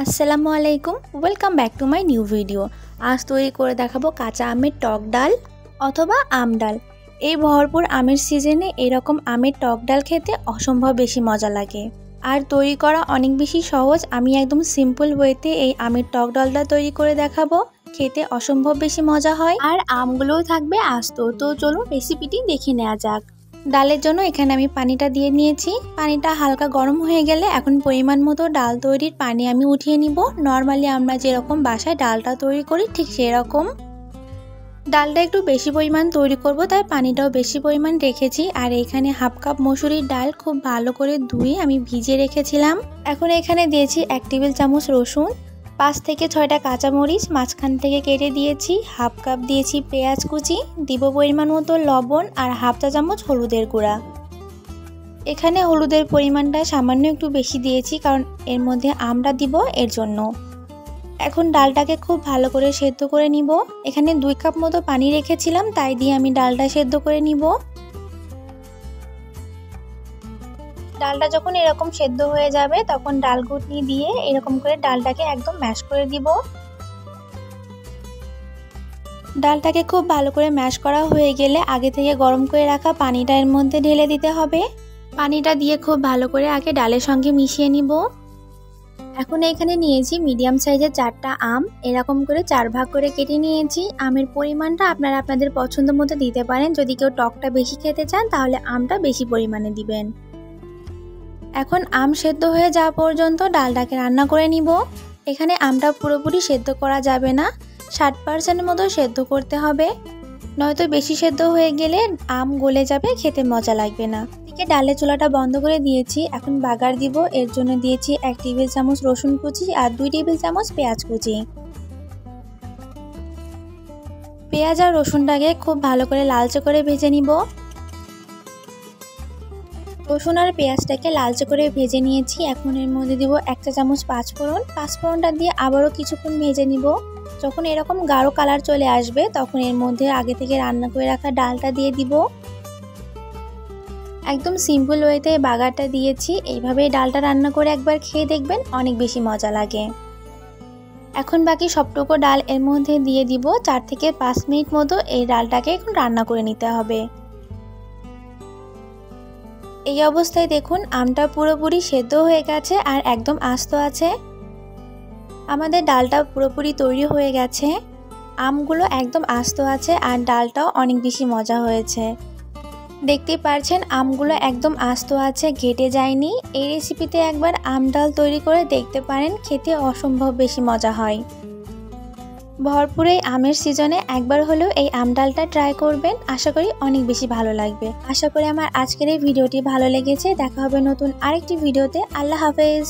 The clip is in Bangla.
আসসালামু আলাইকুম, welcome back to my new video. আজ তৈরি করে দেখাবো কাঁচা আমের টক ডাল অথবা আম ডাল। এই ভরপুর আমের সিজনে এরকম আমের টক ডাল খেতে অসম্ভব বেশি মজা লাগে আর তৈরি করা অনেক বেশি সহজ। আমি একদম সিম্পল ওয়েতে এই আমের টক ডালটা তৈরি করে দেখাবো। খেতে অসম্ভব বেশি মজা হয় আর আমগুলোও থাকবে আস্ত। তো চলুন রেসিপিটি দেখে নেওয়া যাক। ডালের জন্য এখানে আমি পানিটা দিয়ে নিয়েছি। পানিটা হালকা গরম হয়ে গেলে এখন পরিমাণ মতো ডাল তৈরির পানি আমি উঠিয়ে নিব। নর্মালি আমরা যেরকম বাসায় ডালটা তৈরি করি ঠিক সেরকম। ডালটা একটু বেশি পরিমাণ তৈরি করব, তাই পানিটাও বেশি পরিমাণ রেখেছি। আর এখানে হাফ কাপ মসুরির ডাল খুব ভালো করে ধুয়ে আমি ভিজিয়ে রেখেছিলাম। এখন এখানে দিয়েছি 1 টেবিল চামচ রসুন, 5 থেকে 6টা কাঁচামরিচ মাঝখান থেকে কেটে দিয়েছি, হাফ কাপ দিয়েছি পেঁয়াজ কুচি, দিব পরিমাণ মতো লবণ আর হাফ চা চামচ হলুদের গুঁড়া। এখানে হলুদের পরিমাণটা সামান্য একটু বেশি দিয়েছি কারণ এর মধ্যে আমরা দিব এর জন্য। এখন ডালটাকে খুব ভালো করে সেদ্ধ করে নিব। এখানে 2 কাপ মতো পানি রেখেছিলাম, তাই দিয়ে আমি ডালটা সেদ্ধ করে নিব। ডালটা যখন এরকম সেদ্ধ হয়ে যাবে তখন ডাল ঘুটনি দিয়ে এরকম করে ডালটাকে একদম ম্যাশ করে দিব। ডালটাকে খুব ভালো করে ম্যাশ করা হয়ে গেলে আগে থেকে গরম করে রাখা পানিটা এর মধ্যে ঢেলে দিতে হবে। পানিটা দিয়ে খুব ভালো করে আগে ডালের সঙ্গে মিশিয়ে নিব। এখন এখানে নিয়েছি মিডিয়াম সাইজের 4টা আম, এরকম করে 4 ভাগ করে কেটে নিয়েছি। আমের পরিমাণটা আপনারা আপনাদের পছন্দ মতো দিতে পারেন। যদি কেউ টকটা বেশি খেতে চান তাহলে আমটা বেশি পরিমাণে দিবেন। এখন আম সেদ্ধ হয়ে যাওয়া পর্যন্ত ডালটাকে রান্না করে নিব। এখানে আমটা পুরোপুরি সেদ্ধ করা যাবে না, 60% মতো সেদ্ধ করতে হবে, নয়তো বেশি সেদ্ধ হয়ে গেলে আম গলে যাবে, খেতে মজা লাগবে না। এদিকে ডালের চুলাটা বন্ধ করে দিয়েছি। এখন বাগার দিব। এর জন্য দিয়েছি 1 টেবিল চামচ রসুন কুচি আর 2 টেবিল চামচ পেঁয়াজ কুচি। পেঁয়াজ আর রসুনটাকে খুব ভালো করে লালচে করে ভেজে নিব। রসুন আর পেঁয়াজটাকে লালচে করে ভেজে নিয়েছি। এখন এর মধ্যে দিব 1 চা চামচ পাঁচফোড়ন। পাঁচফোড়নটা দিয়ে আবারও কিছুক্ষণ ভেজে নিব। যখন এরকম গাঢ় কালার চলে আসবে তখন এর মধ্যে আগে থেকে রান্না করে রাখা ডালটা দিয়ে দিব। একদম সিম্পল ওয়েতে বাগারটা দিয়েছি। এইভাবে ডালটা রান্না করে একবার খেয়ে দেখবেন, অনেক বেশি মজা লাগে। এখন বাকি সবটুকু ডাল এর মধ্যে দিয়ে দিব। 4 থেকে 5 মিনিট মতো এই ডালটাকে এখন রান্না করে নিতে হবে। এই অবস্থায় দেখুন আমটা পুরোপুরি সেদ্ধ হয়ে গেছে আর একদম আস্ত আছে। আমাদের ডালটা পুরোপুরি তৈরি হয়ে গেছে। আমগুলো একদম আস্ত আছে আর ডালটাও অনেক বেশি মজা হয়েছে। দেখতে পারছেন আমগুলো একদম আস্ত আছে, ঘেটে যায়নি। এই রেসিপিতে একবার আম ডাল তৈরি করে দেখতে পারেন, খেতে অসম্ভব বেশি মজা হয়। ভরপুর এই আমের সিজনে একবার হলেও এই আম ডালটা ট্রাই করবেন, আশা করি অনেক বেশি ভালো লাগবে। আশা করি আমার আজকের এই ভিডিওটি ভালো লেগেছে। দেখা হবে নতুন আরেকটি ভিডিওতে। আল্লাহ হাফেজ।